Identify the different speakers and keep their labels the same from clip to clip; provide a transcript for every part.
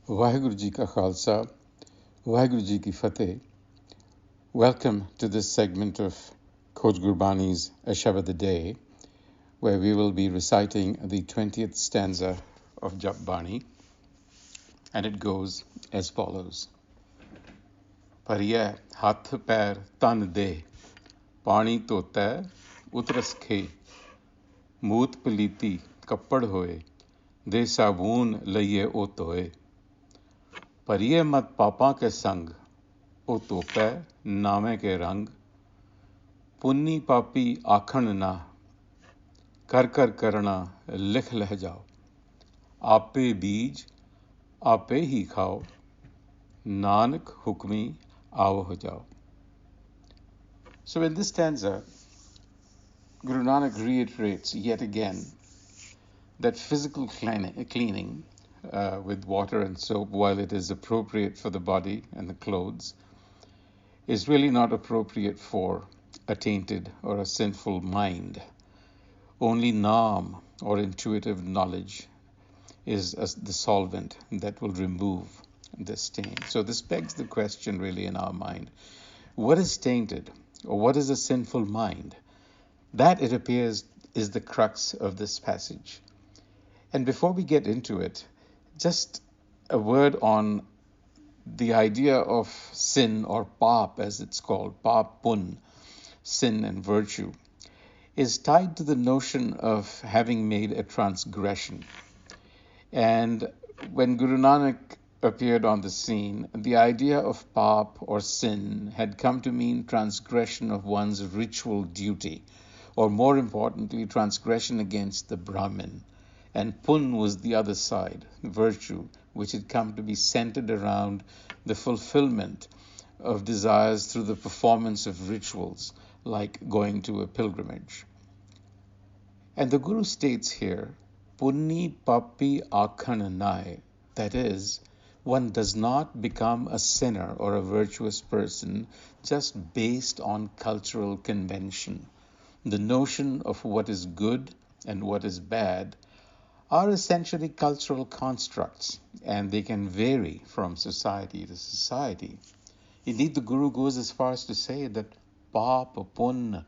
Speaker 1: Vaheguru Ji Ka Khalsa, Vaheguru Ji Ki Fateh. Welcome to this segment of Coach Gurbani's a-sabad-a-day, where we will be reciting the 20th stanza of Jup Pauri, and it goes as follows. Pariya hath pair tan de, pani tota utras khe, moot paliti kappad hoye, de saboon laiye o toye. परिये मत पापा के संग ओ तोपै नामे के रंग पुन्नी पापी आखण ना कर कर करना लिख लह जाओ आपे बीज आपे ही खाओ नानक हुक्मी आओ हो जाओ. So in this stanza, Guru Nanak reiterates yet again that physical cleaning with water and soap, while it is appropriate for the body and the clothes, is really not appropriate for a tainted or a sinful mind. Only naam or intuitive knowledge is the solvent that will remove the stain. So this begs the question really in our mind, what is tainted or what is a sinful mind? That, it appears, is the crux of this passage. And before we get into it, just a word on the idea of sin, or paap as it's called, paap pun, sin and virtue, is tied to the notion of having made a transgression. And when Guru Nanak appeared on the scene, the idea of paap or sin had come to mean transgression of one's ritual duty, or more importantly, transgression against the Brahmin. And pun was the other side, virtue, which had come to be centered around the fulfillment of desires through the performance of rituals, like going to a pilgrimage. And the Guru states here, punni papi akhan nai, that is, one does not become a sinner or a virtuous person just based on cultural convention. The notion of what is good and what is bad are essentially cultural constructs, and they can vary from society to society. Indeed, the Guru goes as far as to say that paap pun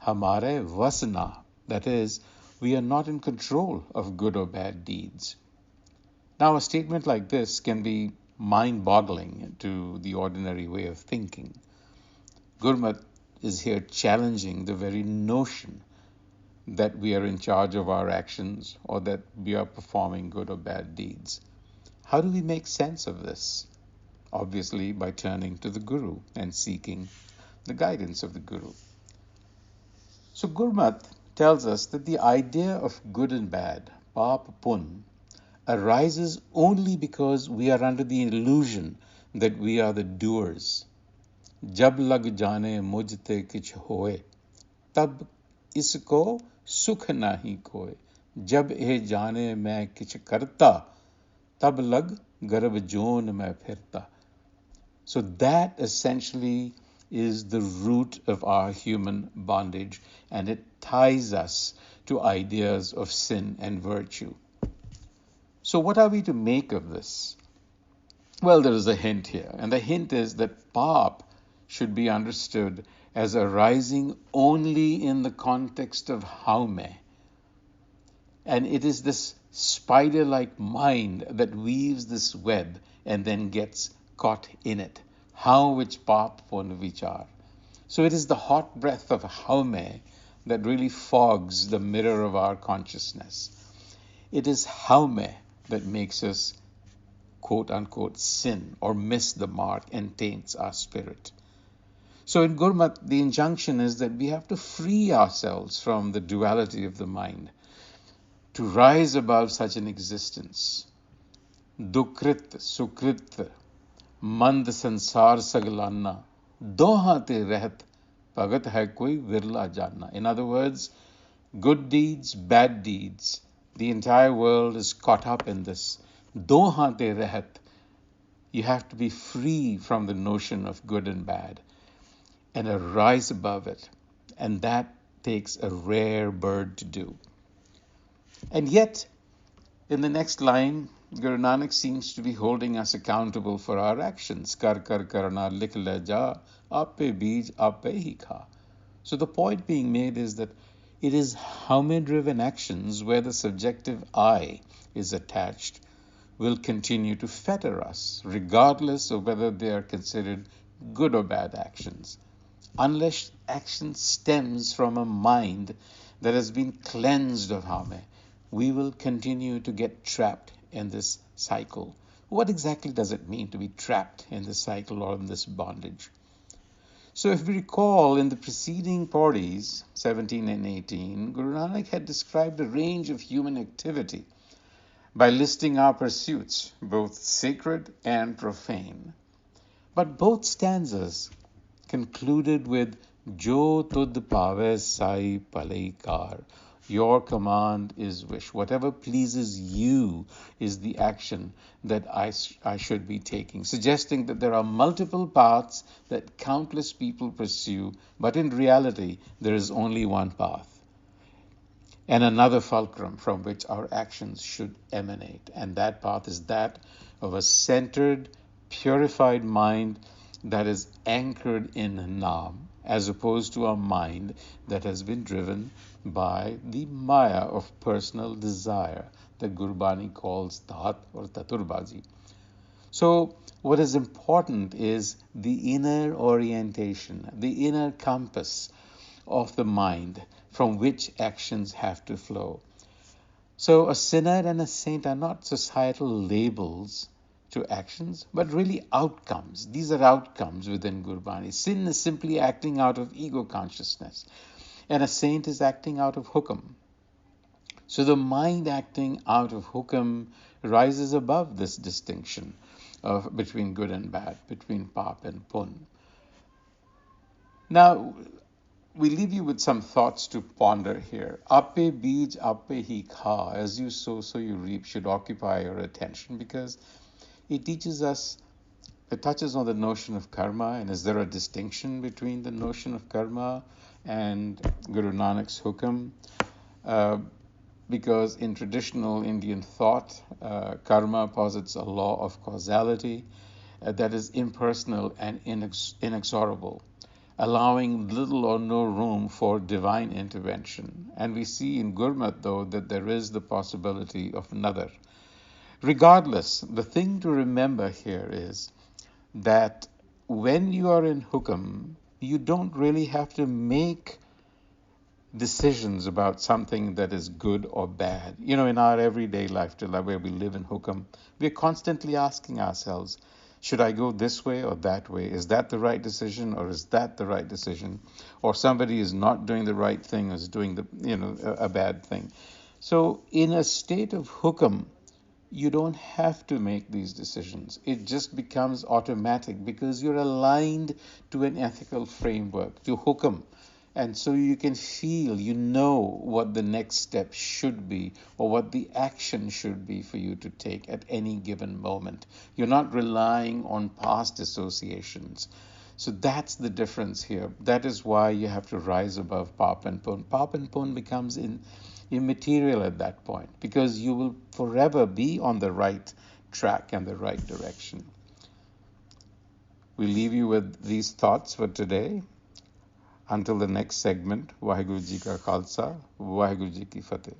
Speaker 1: hamare vasna, that is, we are not in control of good or bad deeds. Now, a statement like this can be mind-boggling to the ordinary way of thinking. Gurmat is here challenging the very notion that we are in charge of our actions or that we are performing good or bad deeds. How do we make sense of this? Obviously, by turning to the Guru and seeking the guidance of the Guru. So Gurmat tells us that the idea of good and bad, paap pun, arises only because we are under the illusion that we are the doers. Jab lag jane mujhte kich hoye, tab isko sukh nahi koye. Jab eh jane main kich karta, tab lag garab joon main phirta. So that essentially is the root of our human bondage, and it ties us to ideas of sin and virtue. So what are we to make of this? Well, there is a hint here, and the hint is that paap should be understood as arising only in the context of haume. And it is this spider-like mind that weaves this web and then gets caught in it. How which paap pun vichar. So it is the hot breath of haume that really fogs the mirror of our consciousness. It is haume that makes us, quote-unquote, sin or miss the mark and taints our spirit. So in Gurmat, the injunction is that we have to free ourselves from the duality of the mind, to rise above such an existence. Dukrit, sukrit, mand sansar saglana, doha te rehat, bhagat hai koi virla janna. In other words, good deeds, bad deeds, the entire world is caught up in this. Doha te rehat. You have to be free from the notion of good and bad and arise above it. And that takes a rare bird to do. And yet, in the next line, Guru Nanak seems to be holding us accountable for our actions. Kar kar karna likh le ja, ape beej ape hi kha. So the point being made is that it is Haume-driven actions where the subjective I is attached will continue to fetter us, regardless of whether they are considered good or bad actions. Unless action stems from a mind that has been cleansed of Haume, we will continue to get trapped in this cycle. What exactly does it mean to be trapped in this cycle or in this bondage? So if we recall in the preceding pauris, 17 and 18, Guru Nanak had described a range of human activity by listing our pursuits, both sacred and profane. But both stanzas concluded with Jo tud pave sai palaikar. Your command is wish. Whatever pleases you is the action that I should be taking, suggesting that there are multiple paths that countless people pursue, but in reality, there is only one path and another fulcrum from which our actions should emanate. And that path is that of a centered, purified mind that is anchored in Naam, as opposed to a mind that has been driven by the maya of personal desire that Gurbani calls Tat or Taturbazi. So what is important is the inner orientation, the inner compass of the mind from which actions have to flow. So a sinner and a saint are not societal labels to actions, but really outcomes. These are outcomes within Gurbani. Sin is simply acting out of ego consciousness, and a saint is acting out of hukum. So the mind acting out of hukum rises above this distinction between good and bad, between pap and pun. Now, we leave you with some thoughts to ponder here. Ape beej ape hi kha, as you sow, so you reap, should occupy your attention, because it teaches us, it touches on the notion of karma, and is there a distinction between the notion of karma and Guru Nanak's hukum? Because in traditional Indian thought, karma posits a law of causality that is impersonal and inexorable, allowing little or no room for divine intervention. And we see in Gurmat, though, that there is the possibility of another. Regardless, the thing to remember here is that when you are in hukum, you don't really have to make decisions about something that is good or bad. You know, in our everyday life, where we live in hukum, we're constantly asking ourselves, should I go this way or that way? Is that the right decision, or is that the right decision? Or somebody is not doing the right thing, or is doing a bad thing. So in a state of hukum, you don't have to make these decisions. It just becomes automatic because you're aligned to an ethical framework, to hukum. And so you can feel, you know what the next step should be, or what the action should be for you to take at any given moment. You're not relying on past associations. So that's the difference here. That is why you have to rise above pap and pun. Pap and pun becomes immaterial at that point, because you will forever be on the right track and the right direction. We leave you with these thoughts for today. Until the next segment, Vaheguru Ji Ka Khalsa, Vaheguru Ji Ki Fateh.